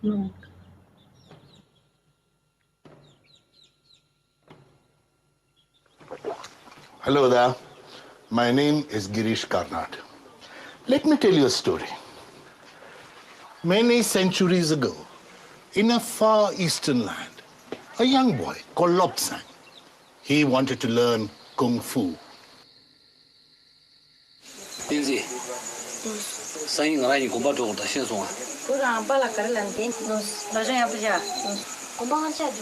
No. Hello there. My name is Girish Karnad. Let me tell you a story. Many centuries ago, in a far eastern land, a young boy called Lobsang, he wanted to learn Kung Fu. 林子，生意俺来你公包做的轻松啊。不然把那个人点，老人也不讲，我帮他解决。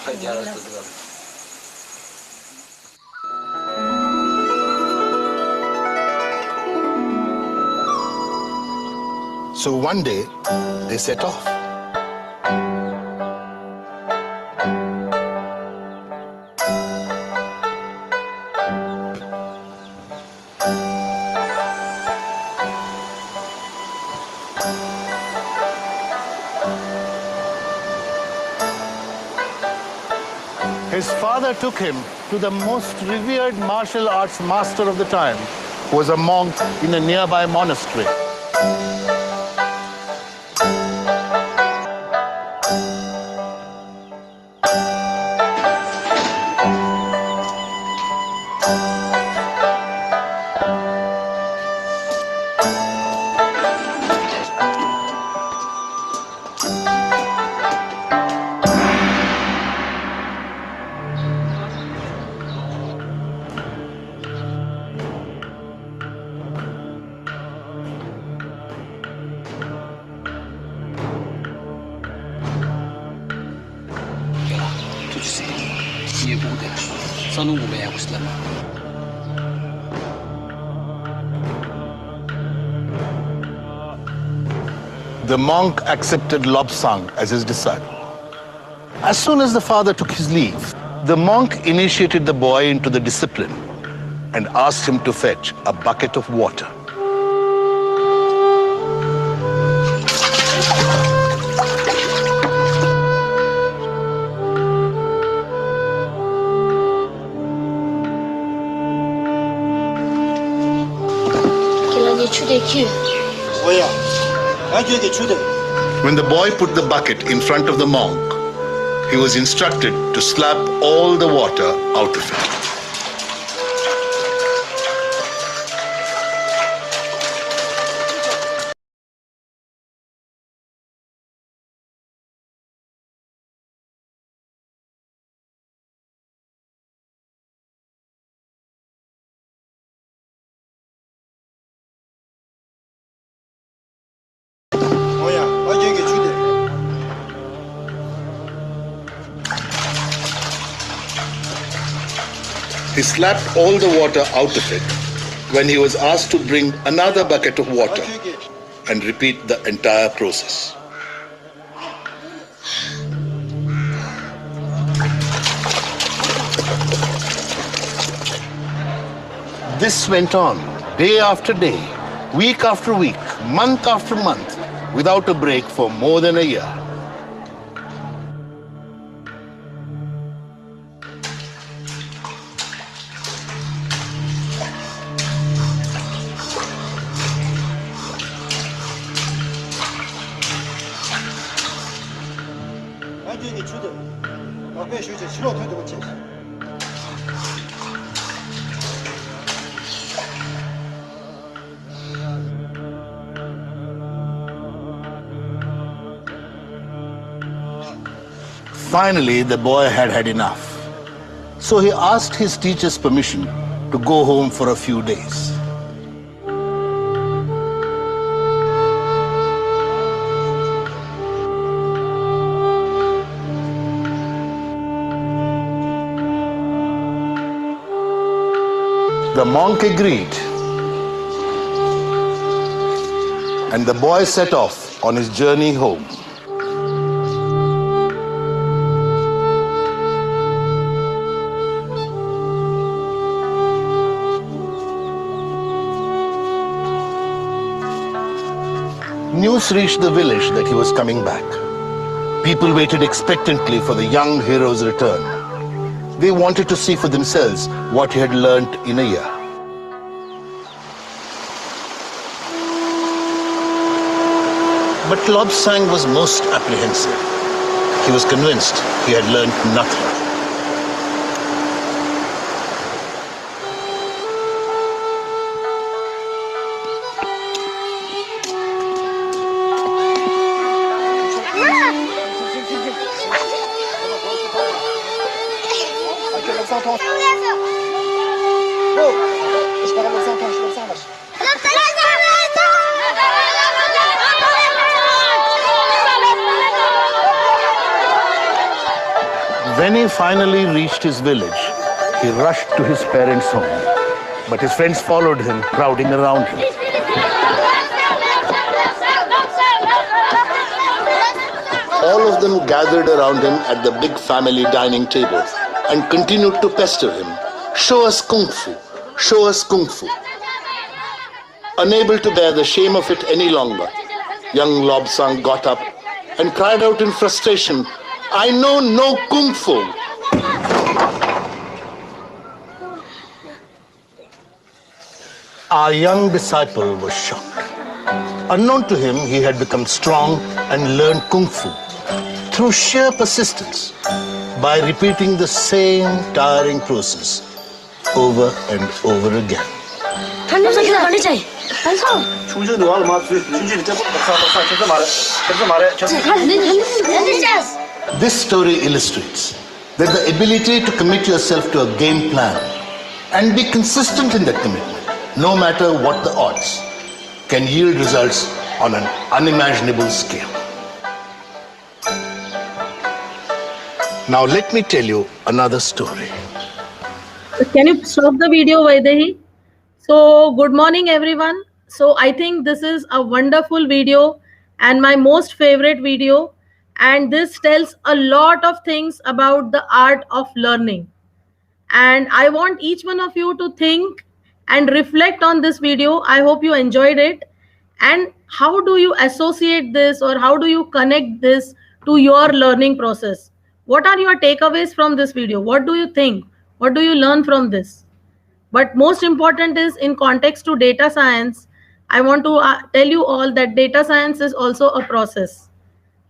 太简单了，这个。So one day, they set off. His father took him to the most revered martial arts master of the time, who was a monk in a nearby monastery. The monk accepted Lobsang as his disciple. As soon as the father took his leave, the monk initiated the boy into the discipline and asked him to fetch a bucket of water. When the boy put the bucket in front of the monk, he was instructed to slap all the water out of it. He slapped all the water out of it when he was asked to bring another bucket of water and repeat the entire process. This went on day after day, week after week, month after month, without a break for more than a year. Finally, the boy had had enough. So he asked his teacher's permission to go home for a few days. The monk agreed, and the boy set off on his journey home. News reached the village that he was coming back. People waited expectantly for the young hero's return. They wanted to see for themselves what he had learnt in a year. But Lobsang was most apprehensive. He was convinced he had learned nothing. When he finally reached his village, he rushed to his parents' home. But his friends followed him, crowding around him. All of them gathered around him at the big family dining table and continued to pester him. Show us Kung Fu. Show us Kung Fu. Unable to bear the shame of it any longer, young Lobsang got up and cried out in frustration, I know no Kung Fu. Our young disciple was shocked. Unknown to him, he had become strong and learned Kung Fu through sheer persistence by repeating the same tiring process over and over again. This story illustrates that the ability to commit yourself to a game plan and be consistent in that commitment, no matter what the odds, can yield results on an unimaginable scale. Now let me tell you another story. Can you stop the video, Vaidehi? So, good morning, everyone. So, I think this is a wonderful video and my most favorite video. And this tells a lot of things about the art of learning. And I want each one of you to think and reflect on this video. I hope you enjoyed it. And how do you associate this, or how do you connect this to your learning process? What are your takeaways from this video? What do you think? What do you learn from this? But most important is, in context to data science, I want to tell you all that data science is also a process,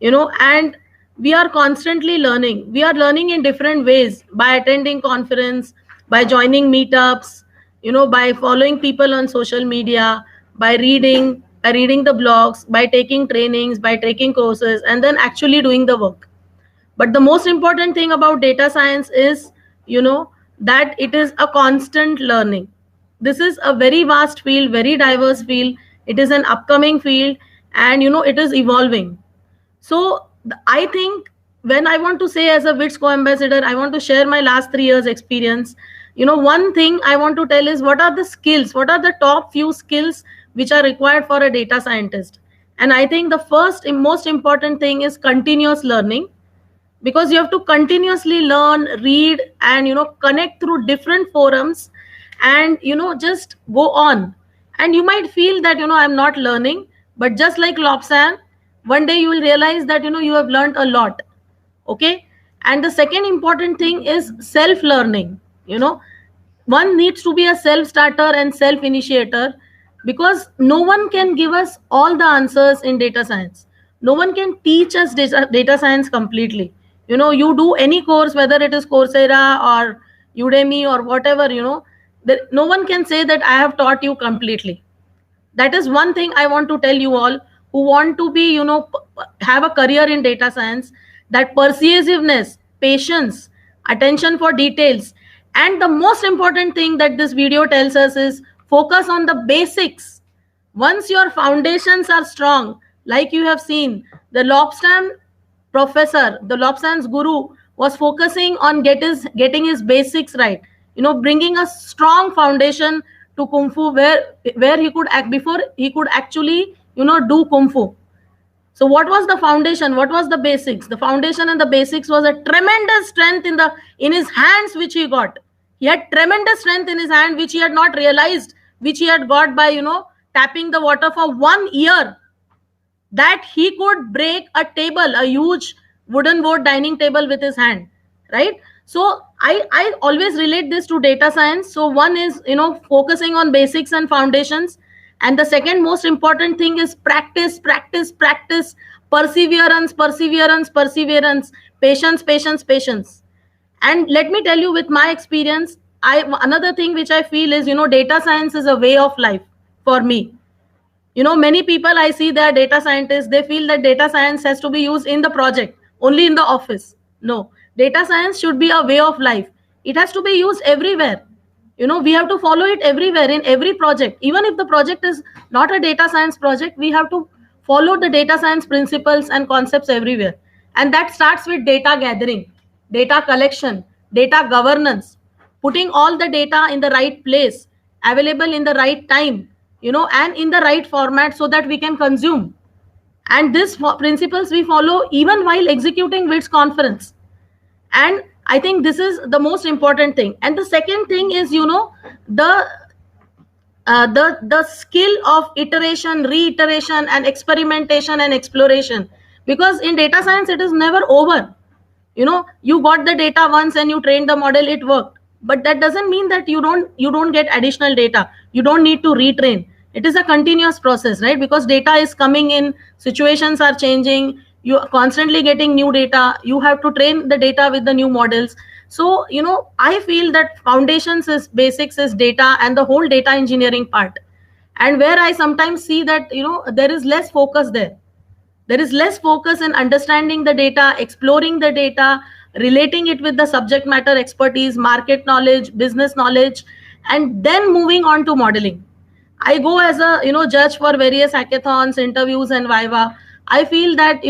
and we are constantly learning. We are learning in different ways, by attending conference, by joining meetups, by following people on social media, by reading the blogs, by taking trainings, by taking courses, and then actually doing the work. But the most important thing about data science is, that it is a constant learning. This is a very vast field, very diverse field. It is an upcoming field, and it is evolving. So I think when I want to say, as a WITS co-ambassador, I want to share my last 3 years experience. One thing I want to tell is, what are the skills, what are the top few skills which are required for a data scientist? And I think the first and most important thing is continuous learning. Because you have to continuously learn, read, and connect through different forums, and just go on. And you might feel that I'm not learning, but just like Lobsang, one day you will realize that you have learned a lot. Okay. And the second important thing is self-learning. One needs to be a self-starter and self-initiator, because no one can give us all the answers in data science. No one can teach us data science completely. You do any course, whether it is Coursera or Udemy or whatever, no one can say that I have taught you completely. That is one thing I want to tell you all who want to be, have a career in data science, that persuasiveness, patience, attention for details. And the most important thing that this video tells us is, focus on the basics. Once your foundations are strong, like you have seen, the Lobsang professor, the Lobsang's guru, was focusing on getting his basics right, bringing a strong foundation to Kung Fu, where he could act before he could actually do Kung Fu. So what was the foundation? What was the basics? The foundation and the basics was a tremendous strength in his hands, which he got. He had tremendous strength in his hand, which he had not realized, which he had got by tapping the water for 1 year. That he could break a table, a huge wooden board dining table, with his hand, right? So I always relate this to data science. So one is, focusing on basics and foundations. And the second most important thing is practice, practice, practice, perseverance, perseverance, perseverance, patience, patience, patience. And let me tell you, with my experience, another thing which I feel is, data science is a way of life for me. Many people I see, they are data scientists, they feel that data science has to be used in the project, only in the office. No, data science should be a way of life. It has to be used everywhere. We have to follow it everywhere, in every project. Even if the project is not a data science project, we have to follow the data science principles and concepts everywhere. And that starts with data gathering, data collection, data governance, putting all the data in the right place, available in the right time, and in the right format so that we can consume. And these principles we follow even while executing WITS conference. And I think this is the most important thing. And the second thing is, the skill of iteration, reiteration, and experimentation and exploration. Because in data science, it is never over. You got the data once and you trained the model, it worked. But that doesn't mean that you don't get additional data. You don't need to retrain. It is a continuous process, right? Because data is coming in, situations are changing, you are constantly getting new data, you have to train the data with the new models. So I feel that foundations is basics is data and the whole data engineering part. And where I sometimes see that there is less focus there. There is less focus in understanding the data, exploring the data, relating it with the subject matter expertise, market knowledge, business knowledge, and then moving on to modeling. I go as a judge for various hackathons, interviews, and Viva. I feel that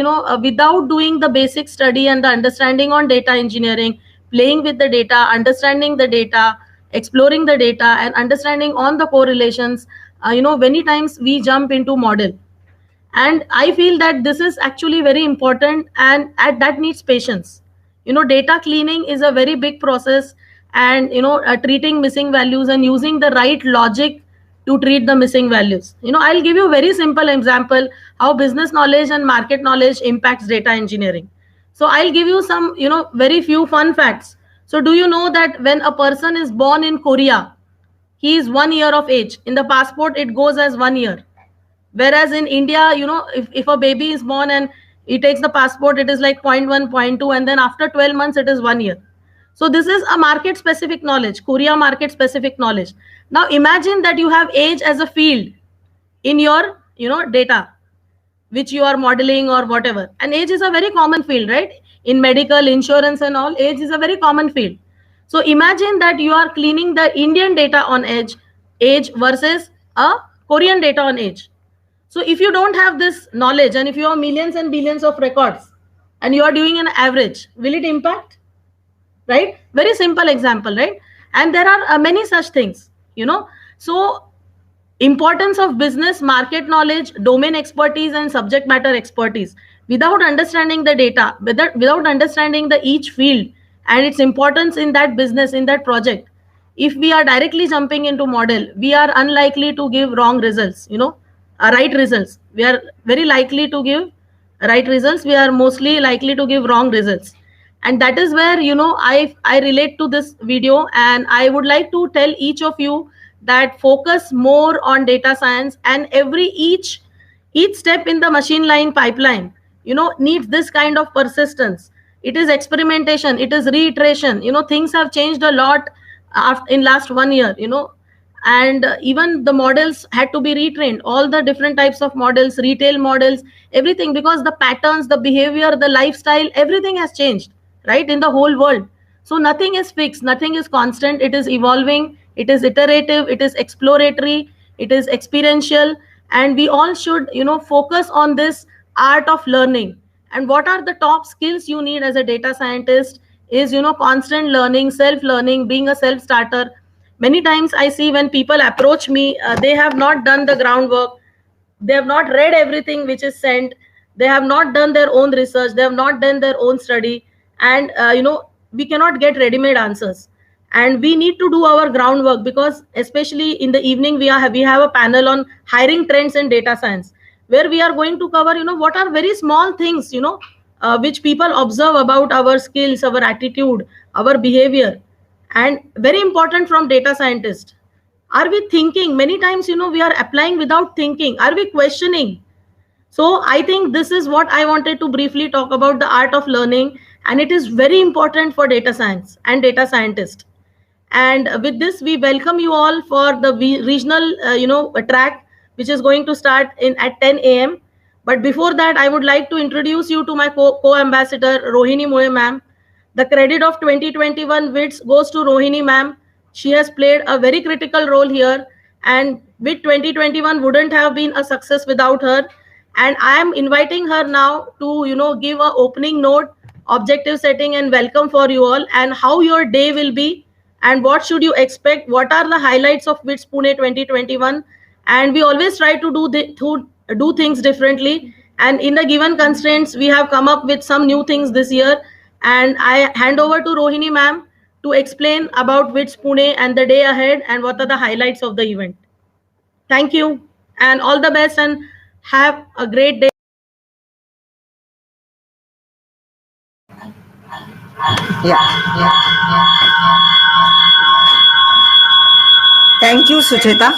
without doing the basic study and the understanding on data engineering, playing with the data, understanding the data, exploring the data, and understanding on the correlations, many times we jump into model. And I feel that this is actually very important, and that needs patience. Data cleaning is a very big process, and treating missing values and using the right logic to treat the missing values. I'll give you a very simple example how business knowledge and market knowledge impacts data engineering. So I'll give you some very few fun facts. So do you know that when a person is born in Korea, he is 1 year of age? In the passport it goes as 1 year. Whereas in India, if a baby is born and he takes the passport, it is like 0.1, 0.2, and then after 12 months, it is 1 year. So this is a market specific knowledge, Korea market specific knowledge. Now imagine that you have age as a field in your, data, which you are modeling or whatever. And age is a very common field, right? In medical, insurance and all, age is a very common field. So imagine that you are cleaning the Indian data on age versus a Korean data on age. So if you don't have this knowledge, and if you have millions and billions of records and you are doing an average, will it impact? Right? Very simple example, right? And there are many such things, So importance of business, market knowledge, domain expertise, and subject matter expertise. Without understanding the data, without understanding the each field and its importance in that business, in that project, if we are directly jumping into model, we are unlikely to give wrong results, right results. We are very likely to give right results. We are mostly likely to give wrong results. And that is where, I relate to this video, and I would like to tell each of you that focus more on data science, and each step in the machine learning pipeline, needs this kind of persistence. It is experimentation, it is reiteration. Things have changed a lot in last 1 year, and even the models had to be retrained, all the different types of models, retail models, everything, because the patterns, the behavior, the lifestyle, everything has changed, right, in the whole world. So nothing is fixed, nothing is constant, it is evolving, it is iterative, it is exploratory, it is experiential, and we all should focus on this art of learning. And what are the top skills you need as a data scientist is constant learning, self-learning, being a self-starter. Many times I see when people approach me, they have not done the groundwork, they have not read everything which is sent, they have not done their own research, they have not done their own study, and we cannot get ready-made answers. And we need to do our groundwork, because especially in the evening we have a panel on hiring trends in data science, where we are going to cover what are very small things which people observe about our skills, our attitude, our behavior. And very important from data scientist, Are we thinking? Many times, we are applying without thinking. Are we questioning? So I think this is what I wanted to briefly talk about, the art of learning, and it is very important for data science and data scientists. And with this, we welcome you all for the regional, track, which is going to start in at 10 a.m. But before that, I would like to introduce you to my co-ambassador, Rohini Moe ma'am. The credit of 2021 WITS goes to Rohini ma'am. She has played a very critical role here, and WIT 2021 wouldn't have been a success without her. And I am inviting her now to, give a opening note, objective setting, and welcome for you all, and how your day will be, and what should you expect, what are the highlights of WITS Pune 2021. And we always try to do things differently, and in the given constraints we have come up with some new things this year. And I hand over to Rohini ma'am to explain about WITS Pune and the day ahead and what are the highlights of the event. Thank you and all the best, and have a great day. Thank you, Sucheta.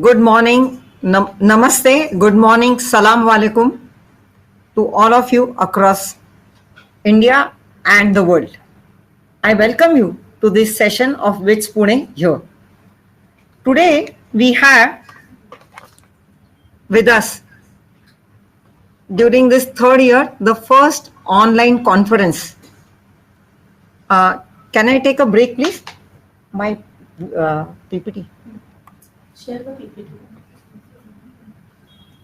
Good morning, namaste, good morning, salam alaikum to all of you across India and the world. I welcome you to this session of WITS Pune here. Today we have with us during this third year the first online conference. Can I take a break, please? My PPT. Share the PPT.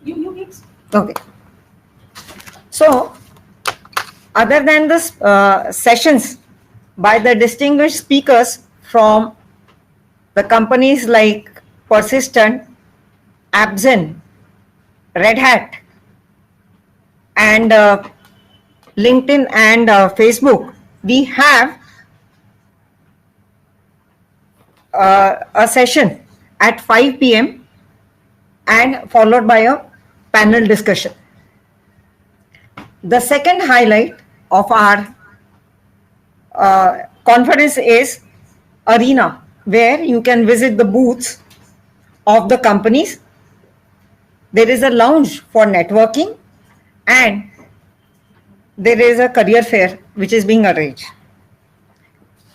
You mix. Okay. So, other than the sessions by the distinguished speakers from the companies like Persistent, Abzen, Red Hat, and LinkedIn and Facebook, we have a session at 5 p.m. and followed by a panel discussion. The second highlight of our conference is Arena, where you can visit the booths of the companies. There is a lounge for networking, and there is a career fair which is being arranged.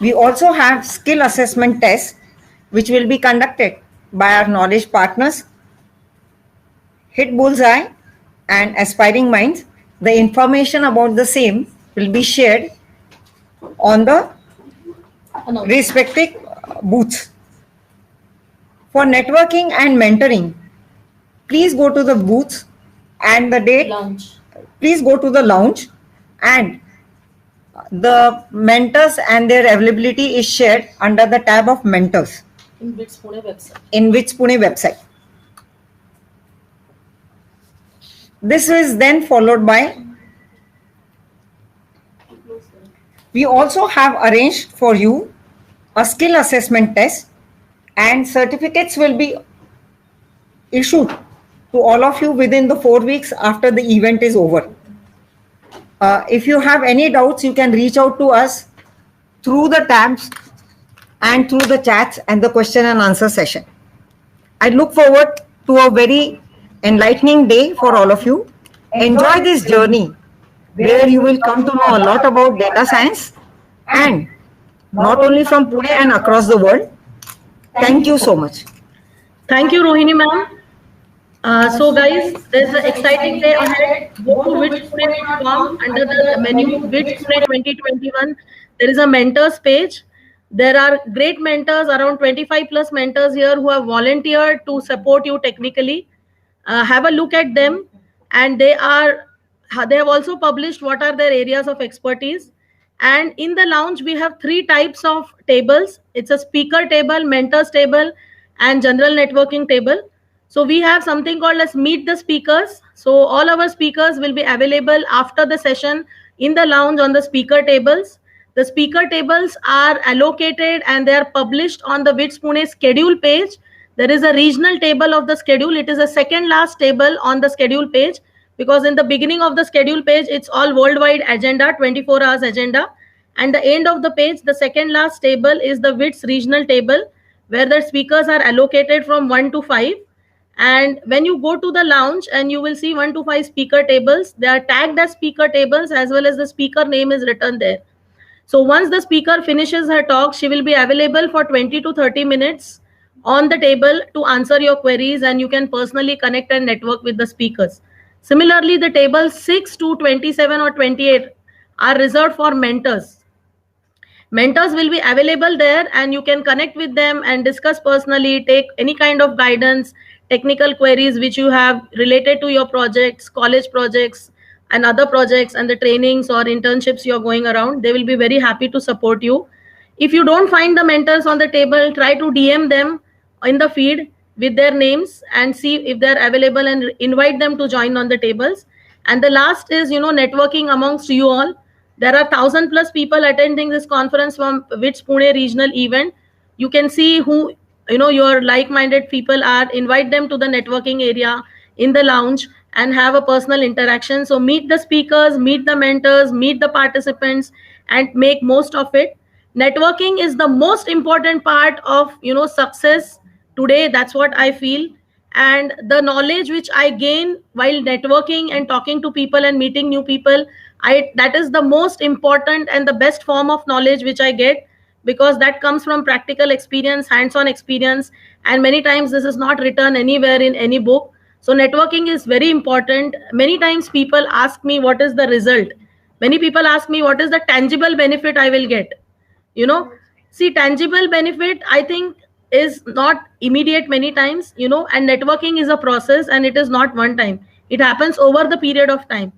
We also have skill assessment tests which will be conducted by our knowledge partners, Hit Bullseye and Aspiring Minds. The information about the same will be shared on the respective booths. For networking and mentoring, please go to the booths and the date. Lounge. Please go to the lounge, and the mentors and their availability is shared under the tab of mentors In WITS Pune website. in WITS Pune website. This is then followed by, we also have arranged for you a skill assessment test, and certificates will be issued to all of you within the 4 weeks after the event is over. If you have any doubts, you can reach out to us through the tabs and through the chats and the question and answer session. I look forward to a very enlightening day for all of you. Enjoy this journey where you will come to know a lot about data science, and not only from Pune and across the world. Thank you so much. Thank you, Rohini ma'am. So guys, there's an exciting day ahead. Go to witspune.com. Under the menu WITS Pune 2021, there is a mentors page. There are great mentors, around 25 plus mentors here who have volunteered to support you technically. Have a look at them, and they have also published what are their areas of expertise. And in the lounge, we have 3 types of tables. It's a speaker table, mentors table, and general networking table. So we have something called as Meet the Speakers. So all our speakers will be available after the session in the lounge on the speaker tables. The speaker tables are allocated and they are published on the WITS Pune schedule page. There is a regional table of the schedule. It is the second last table on the schedule page, because in the beginning of the schedule page, it's all worldwide agenda, 24 hours agenda. And the end of the page, the second last table is the WITS regional table, where the speakers are allocated from 1 to 5. And when you go to the lounge and you will see 1 to 5 speaker tables, they are tagged as speaker tables, as well as the speaker name is written there. So once the speaker finishes her talk, she will be available for 20 to 30 minutes on the table to answer your queries, and you can personally connect and network with the speakers. Similarly, the tables 6 to 27 or 28 are reserved for mentors. Mentors will be available there, and you can connect with them and discuss personally, take any kind of guidance, technical queries which you have related to your projects, college projects, and other projects, and the trainings or internships you're going around. They will be very happy to support you. If you don't find the mentors on the table, try to DM them in the feed with their names and see if they're available, and invite them to join on the tables. And the last is, networking amongst you all. There are 1,000+ people attending this conference from WITS Pune regional event. You can see who your like-minded people are. Invite them to the networking area in the lounge and have a personal interaction. So meet the speakers, meet the mentors, meet the participants, and make most of it. Networking is the most important part of success today. That's what I feel. And the knowledge which I gain while networking and talking to people and meeting new people, that is the most important and the best form of knowledge which I get, because that comes from practical experience, hands-on experience, and many times this is not written anywhere in any book. So networking is very important. Many times people ask me, what is the result? Many people ask me, what is the tangible benefit I will get? See, tangible benefit, I think, is not immediate many times, and networking is a process, and it is not one time. It happens over the period of time.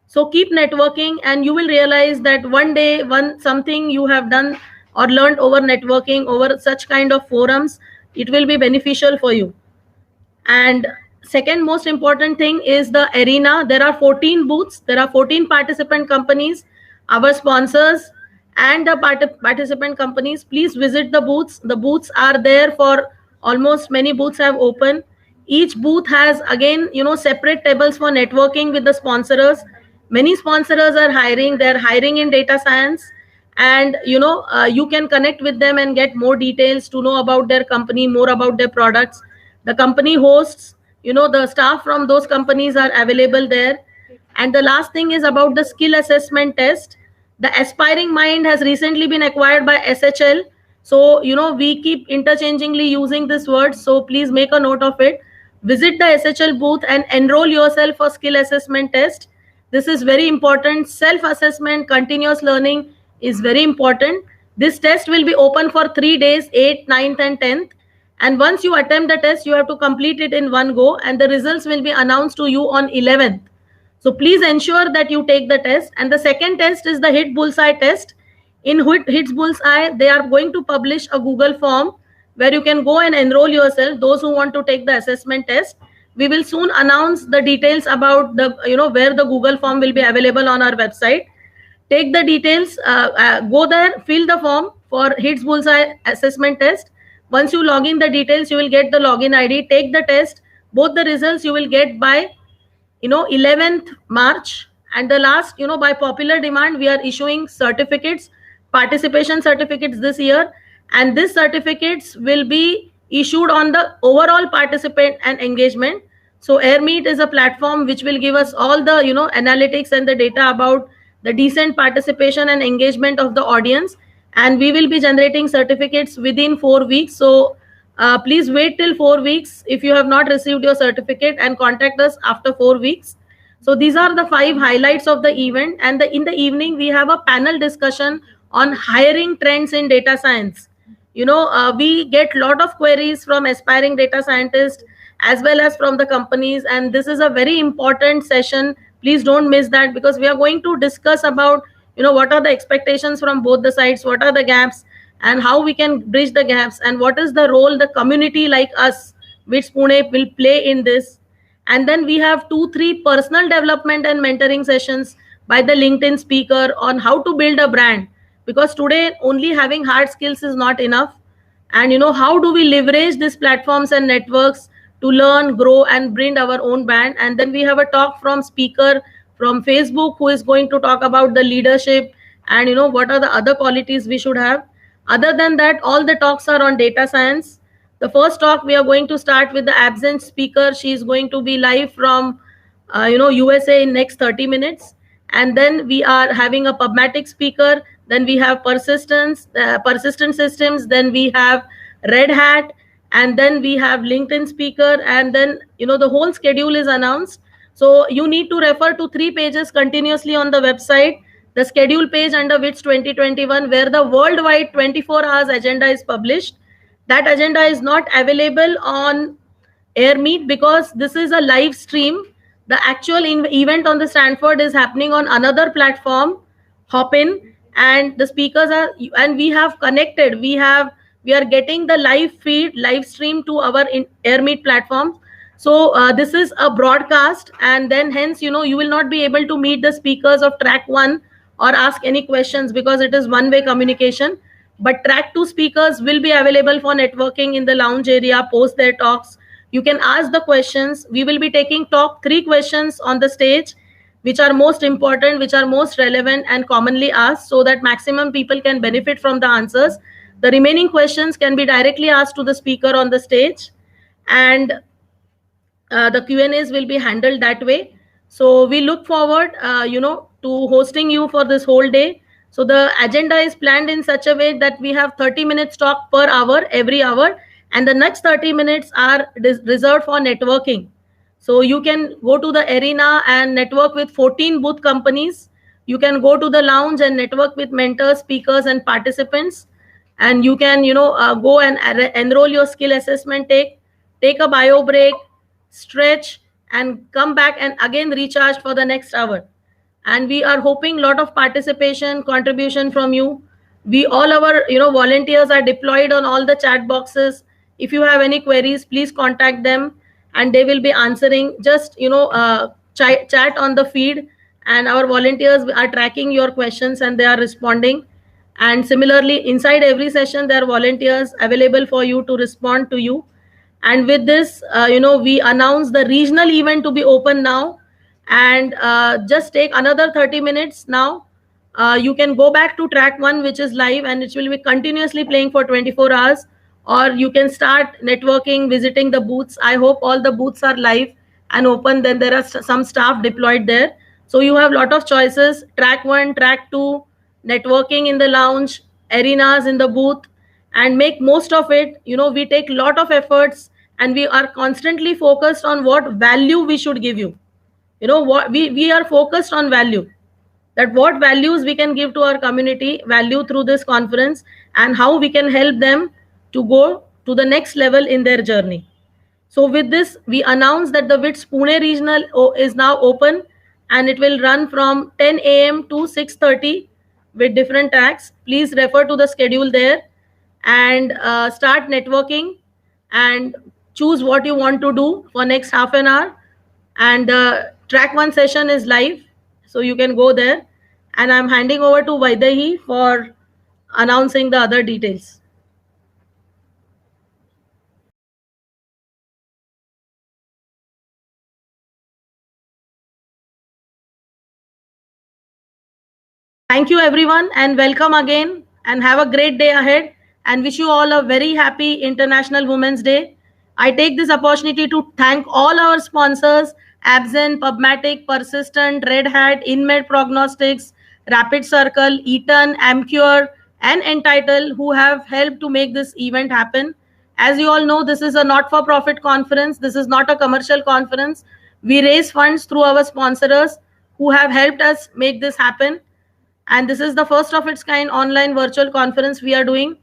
So keep networking, and you will realize that one day, something you have done or learned over networking, over such kind of forums, it will be beneficial for you. And second most important thing is the arena. There are 14 booths. There are 14 participant companies, our sponsors, and the participant companies. Please visit the booths. The booths are there for almost, many booths have opened. Each booth has, again, separate tables for networking with the sponsors. Many sponsors are hiring. They're hiring in data science, and you can connect with them and get more details to know about their company, more about their products. The company hosts, the staff from those companies are available there. And the last thing is about the skill assessment test. The Aspiring Mind has recently been acquired by SHL. So, we keep interchangingly using this word. So please make a note of it. Visit the SHL booth and enroll yourself for skill assessment test. This is very important. Self-assessment, continuous learning is very important. This test will be open for 3 days, 8th, 9th, and 10th. And once you attempt the test, you have to complete it in one go, and the results will be announced to you on 11th. So please ensure that you take the test. And the second test is the HIT Bullseye test. In HIT Bullseye, they are going to publish a Google form where you can go and enroll yourself, those who want to take the assessment test. We will soon announce the details about the, where the Google form will be available on our website. Take the details, go there, fill the form for HIT Bullseye assessment test. Once you log in the details, you will get the login ID. Take the test. Both the results you will get by 11th March. And the last, by popular demand, we are issuing certificates, participation certificates this year. And these certificates will be issued on the overall participant and engagement. So AirMeet is a platform which will give us all the, analytics and the data about the decent participation and engagement of the audience. And we will be generating certificates within 4 weeks. So please wait till 4 weeks if you have not received your certificate, and contact us after 4 weeks. So these are the 5 highlights of the event. And in the evening, we have a panel discussion on hiring trends in data science. We get a lot of queries from aspiring data scientists as well as from the companies. And this is a very important session. Please don't miss that, because we are going to discuss about, what are the expectations from both the sides, what are the gaps, and how we can bridge the gaps, and what is the role the community like us, WITS Pune, will play in this. And then we have 2-3 personal development and mentoring sessions by the LinkedIn speaker on how to build a brand, because today only having hard skills is not enough. And how do we leverage these platforms and networks to learn, grow, and build our own brand. And then we have a talk from speaker from Facebook who is going to talk about the leadership and what are the other qualities we should have. Other than that, all the talks are on data science. The first talk we are going to start with the absent speaker. She is going to be live from USA in next 30 minutes. And then we are having a PubMatic speaker. Then we have persistent systems. Then we have Red Hat, and then we have LinkedIn speaker. And then the whole schedule is announced. So you need to refer to 3 pages continuously on the website. The schedule page under WITS 2021, where the worldwide 24 hours agenda is published. That agenda is not available on AirMeet because this is a live stream. The actual event on the Stanford is happening on another platform, Hopin, and the speakers are, and we have connected. We are getting the live feed, live stream to our AirMeet platform. So this is a broadcast, and then hence you will not be able to meet the speakers of track 1 or ask any questions because it is one-way communication. But track 2 speakers will be available for networking in the lounge area post their talks. You can ask the questions. We will be taking top 3 questions on the stage, which are most important, which are most relevant and commonly asked, so that maximum people can benefit from the answers. The remaining questions can be directly asked to the speaker on the stage, and the Q&As will be handled that way. So we look forward, to hosting you for this whole day. So the agenda is planned in such a way that we have 30 minutes talk per hour, every hour, and the next 30 minutes are reserved for networking. So you can go to the arena and network with 14 booth companies. You can go to the lounge and network with mentors, speakers, and participants. And you can, go and enroll your skill assessment, take a bio break, stretch, and come back and again recharge for the next hour. And we are hoping a lot of participation, contribution from you. All our volunteers are deployed on all the chat boxes. If you have any queries, please contact them and they will be answering. Just chat on the feed, and our volunteers are tracking your questions and they are responding. And similarly, inside every session there are volunteers available for you to respond to you. And with this, we announce the regional event to be open now. And just take another 30 minutes now. You can go back to track 1, which is live, and it will be continuously playing for 24 hours. Or you can start networking, visiting the booths. I hope all the booths are live and open. Then there are some staff deployed there. So you have a lot of choices. Track 1, track 2, networking in the lounge, arenas in the booth, and make most of it. We take a lot of efforts and we are constantly focused on what value we should give you. What we are focused on value, that what values we can give to our community, value through this conference, and how we can help them to go to the next level in their journey. So with this, we announce that the WITS Pune regional is now open, and it will run from 10 a.m. to 6:30 with different tracks. Please refer to the schedule there and start networking and choose what you want to do for next half an hour. And track 1 session is live, so you can go there. And I'm handing over to Vaidehi for announcing the other details. Thank you everyone, and welcome again, and have a great day ahead, and wish you all a very happy International Women's Day. I take this opportunity to thank all our sponsors: Absen, PubMatic, Persistent, Red Hat, InMed Prognostics, Rapid Circle, Eaton, Amcure, and Entitle, who have helped to make this event happen. As you all know, this is a not-for-profit conference. This is not a commercial conference. We raise funds through our sponsors who have helped us make this happen. And this is the first of its kind online virtual conference we are doing.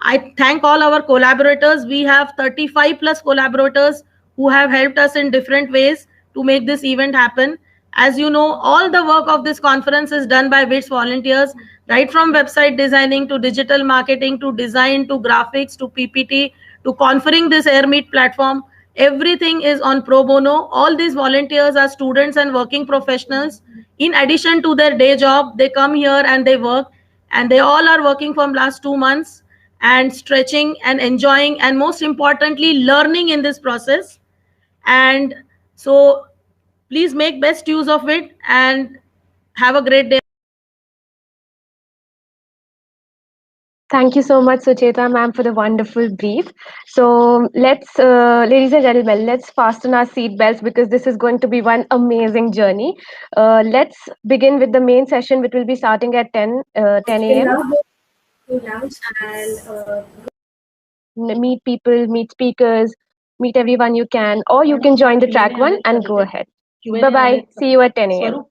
I thank all our collaborators. We have 35 plus collaborators who have helped us in different ways to make this event happen. As you know, all the work of this conference is done by WITS volunteers, right from website designing to digital marketing to design to graphics to PPT to conferring this AirMeet platform. Everything is on pro bono. All these volunteers are students and working professionals. In addition to their day job, they come here and they work, and they all are working from last 2 months and stretching and enjoying, and most importantly, learning in this process. And so please make best use of it and have a great day. Thank you so much, Sucheta ma'am, for the wonderful brief. So let's, ladies and gentlemen, let's fasten our seat belts because this is going to be one amazing journey. Let's begin with the main session, which will be starting at 10 a.m. To lunch and meet people, meet speakers, meet everyone you can, or you can join the track one and go ahead. Bye bye. See you at 10 a.m.